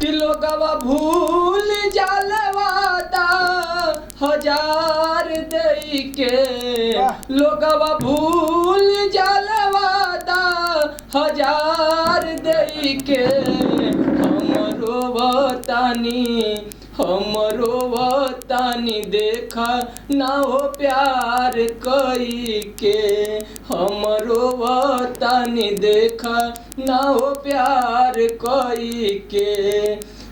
कि लोगवा भूल जाला वादा हजार दई के, लोगवा भूल जाला वादा हजार दई के, हमरो वतनी देखा ना हो प्यार कई के, हमरो वतनी देखा ना हो प्यार कई के,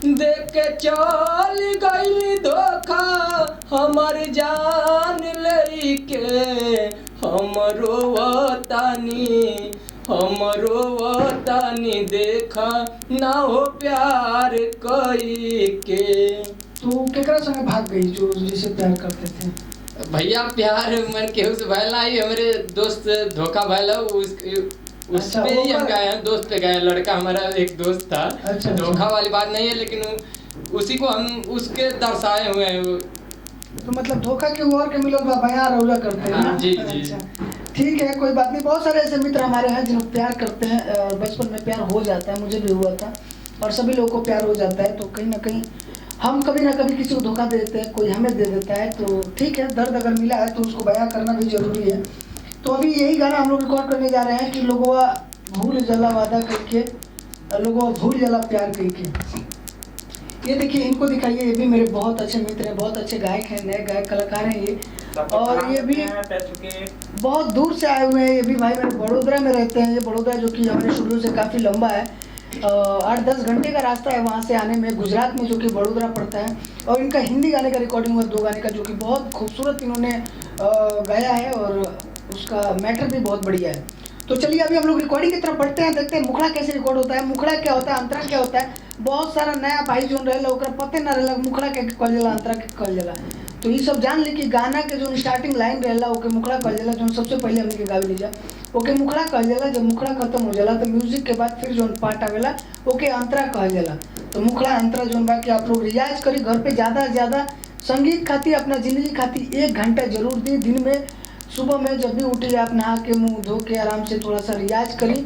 देख के चल गई धोखा हमर जान लई के, हमरो वतनी देखा ना हो प्यार कई के। तो केकरा संगे भाग गई जो जिसे प्यार करते थे? भैया प्यार मन केहू से भैला ही, हमरे दोस्त धोखा भैला उसमें ही हम गए हैं, दोस्त पे गए। लड़का हमारा एक दोस्त था। अच्छा, धोखा वाली बात नहीं है, लेकिन उसी को हम उसके दर्शाए हुए हैं। तो मतलब धोखा के और के मिलल बा बयां रौला करते हैं ना? जी जी। अच्छा ठीक है, कोई बात नहीं। बहुत सारे ऐसे मित्र हमारे हैं जिनको प्यार करते हैं, बचपन में प्यार हो जाता है, मुझे भी हुआ था और सभी लोगों को प्यार हो जाता है। तो कहीं ना कहीं हम कभी ना कभी किसी को धोखा दे देते हैं, कोई हमें दे देता है। तो ठीक है, दर्द अगर मिला है तो उसको बयां करना भी जरूरी है। तो अभी यही गाना हम लोग रिकॉर्ड करने जा रहे हैं कि लोगों भूल जला वादा करके, लोगों भूल जला प्यार करके। ये देखिए, इनको दिखाइए, ये भी मेरे बहुत अच्छे मित्र हैं, बहुत अच्छे गायक हैं, नए गायक कलाकार हैं ये। और ये भी बहुत दूर से आए हुए हैं। ये भी भाई मेरे बड़ोदरा में रहते हैं। ये बड़ोदरा जो कि हमारे स्टूडियो से काफ़ी लंबा है, 8-10 घंटे का रास्ता है वहाँ से आने में, गुजरात में जो कि बड़ोदरा पड़ता है। और इनका हिंदी गाने का रिकॉर्डिंग हुआ 2 गाने का, जो कि बहुत खूबसूरत इन्होंने गाया है और उसका मैटर भी बहुत बढ़िया है। तो चलिए अभी हम लोग रिकॉर्डिंग की तरफ बढ़ते हैं, देखते हैं मुखड़ा कैसे रिकॉर्ड होता है, मुखड़ा क्या होता है, अंतरा क्या होता है। बहुत सारा नया भाई जो रहेला ओकरा पते ना रहेला मुखड़ा के कहल जाला, अंतरा के कहल जाला। तो ये सब जान ली कि गाना के जो स्टार्टिंग लाइन रहेला ओके मुखड़ा कहल जाला, जो सबसे पहले हमने के गावे लीजा ओके मुखड़ा कहल जाला। जब मुखड़ा खत्म हो जाला तो म्यूजिक के बाद फिर जो पार्ट आवेला ओके अंतरा कहल जाला। तो मुखड़ा अंतरा जो बा कि आप लोग रियाज करी घर पे, ज़्यादा से ज़्यादा संगीत खाती, अपना ज़िंदगी खाती 1 घंटा जरूर दी। दिन में सुबह में जब भी उठे आप नहा के मुँह धो के आराम से थोड़ा सा रियाज करी,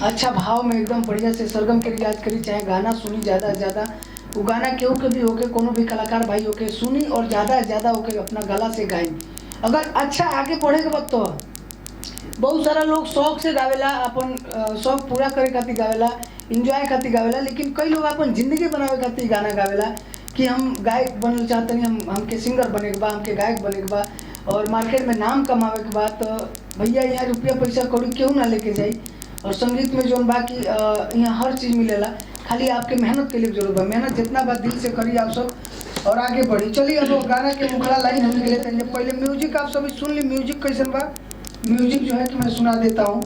अच्छा भाव में एकदम बढ़िया से सरगम के रियाज करी, चाहे गाना सुनी ज़्यादा से ज़्यादा। वो गाना केहू के भी होके, कोनो भी कलाकार भाई होके सुनी और ज़्यादा से ज़्यादा होके अपना गला से गाई। अगर अच्छा आगे बढ़े के बाद तो बहुत सारा लोग शौक से गावेला, अपन शौक पूरा करे खातिर गावेला, इंजॉय खातिर गावेला। लेकिन कई लोग अपन जिंदगी बनावे खातिर गाना गावेला कि हम गायक बनना चाहते नहीं, हमके सिंगर बने के बा, हमके गायक बने के बा और मार्केट में नाम कमावे के बाद। तो भैया यहाँ रुपया पैसा कौड़ी क्यों ना लेके जाई। और संगीत में जो बाकी यहाँ हर चीज़ मिलेला, खाली आपके मेहनत के लिए जरूरत है। मेहनत जितना बात दिल से करी आप सब और आगे बढ़ी। चलिए अब गाना के मुखड़ा लाइन हम निकले थे। पहले म्यूजिक आप सभी सुन ली, म्यूजिक कैसन बा। म्यूजिक जो है कि मैं सुना देता हूँ।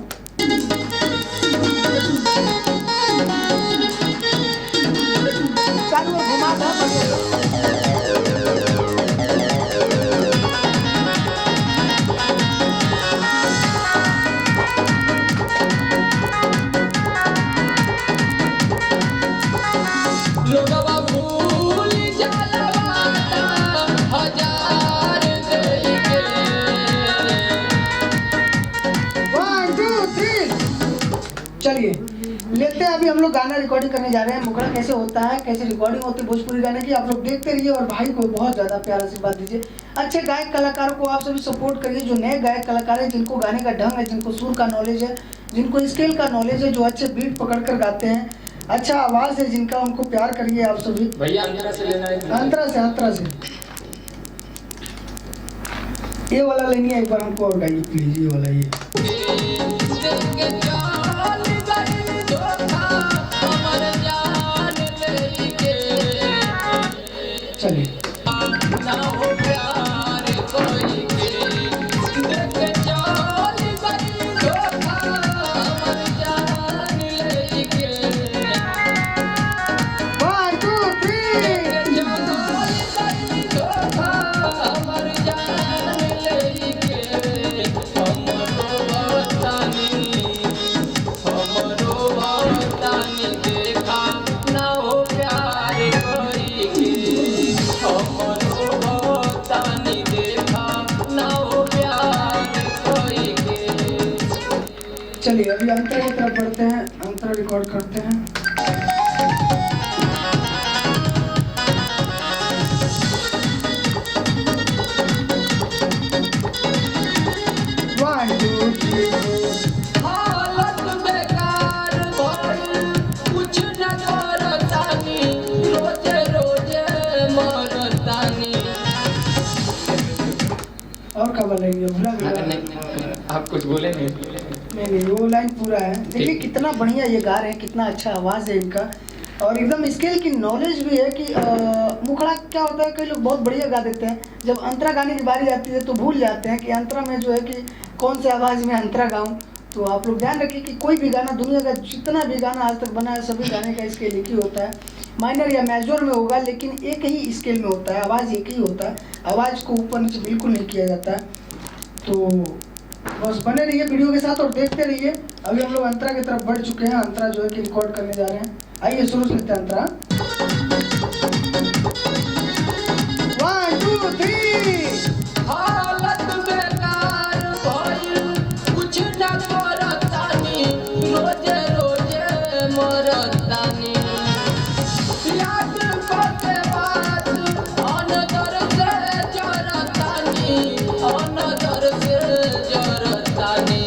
चलिए लेते हैं, अभी हम लोग गाना रिकॉर्डिंग करने जा रहे हैं। मुखड़ा कैसे होता है, कैसे रिकॉर्डिंग होती है भोजपुरी गाने की, आप लोग देखते रहिए और भाई को बहुत ज़्यादा प्यार आशीर्वाद दीजिए। अच्छे गायक कलाकारों को आप सभी सपोर्ट करिए, जो नए गायक कलाकार हैं, जिनको गाने का ढंग है, जिनको सुर का नॉलेज है, जिनको स्केल का नॉलेज है, जो अच्छे बीट पकड़ कर गाते हैं, अच्छा आवाज़ है जिनका, उनको प्यार करिए आप सभी। भैया अंतरा से लेना है, अंतरा से ये वाला लेनी है, एक बार हमको और गाइए प्लीज, ये वाला ये। चलिए चलिए अभी अंतरा की तरफ बढ़ते हैं, अंतरा रिकॉर्ड करते हैं। का बोलेंगे भूला गया। नहीं, आप कुछ बोले नहीं। नहीं वो लाइन पूरा है। देखिए कितना बढ़िया ये गा रहे हैं, कितना अच्छा आवाज़ है इनका और एकदम स्केल की नॉलेज भी है कि मुखड़ा क्या होता है, कई लोग बहुत बढ़िया गा देते हैं, जब अंतरा गाने की बारी आती है तो भूल जाते हैं कि अंतरा में जो है कि कौन से आवाज़ में अंतरा गाऊं। तो आप लोग ध्यान रखिए कि कोई भी गाना, दुनिया का जितना भी गाना आज तक बना है सभी गाने का स्केल एक ही होता है, माइनर या मेजर में होगा लेकिन एक ही स्केल में होता है, आवाज़ एक ही होता है, आवाज़ को ऊपर नीचे बिल्कुल नहीं किया जाता है। तो बस बने रहिए वीडियो के साथ और देखते रहिए। अभी हम लोग अंतरा की तरफ बढ़ चुके हैं, अंतरा जो है कि रिकॉर्ड करने जा रहे हैं। आइए शुरू करते हैं अंतरा। 1 2 3 हालत बेकार भइल, कुछ न करतानी, रोजे रोजे मरतानी। याद करते बात अनदर से जरतानी, अनदर से जरतानी।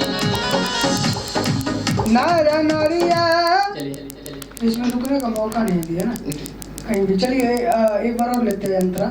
नारा नारिया, चलिए इसमें रुकने का मौका नहीं दिया ना कहीं भी। चलिए एक बार और लेते हैं अंतरा।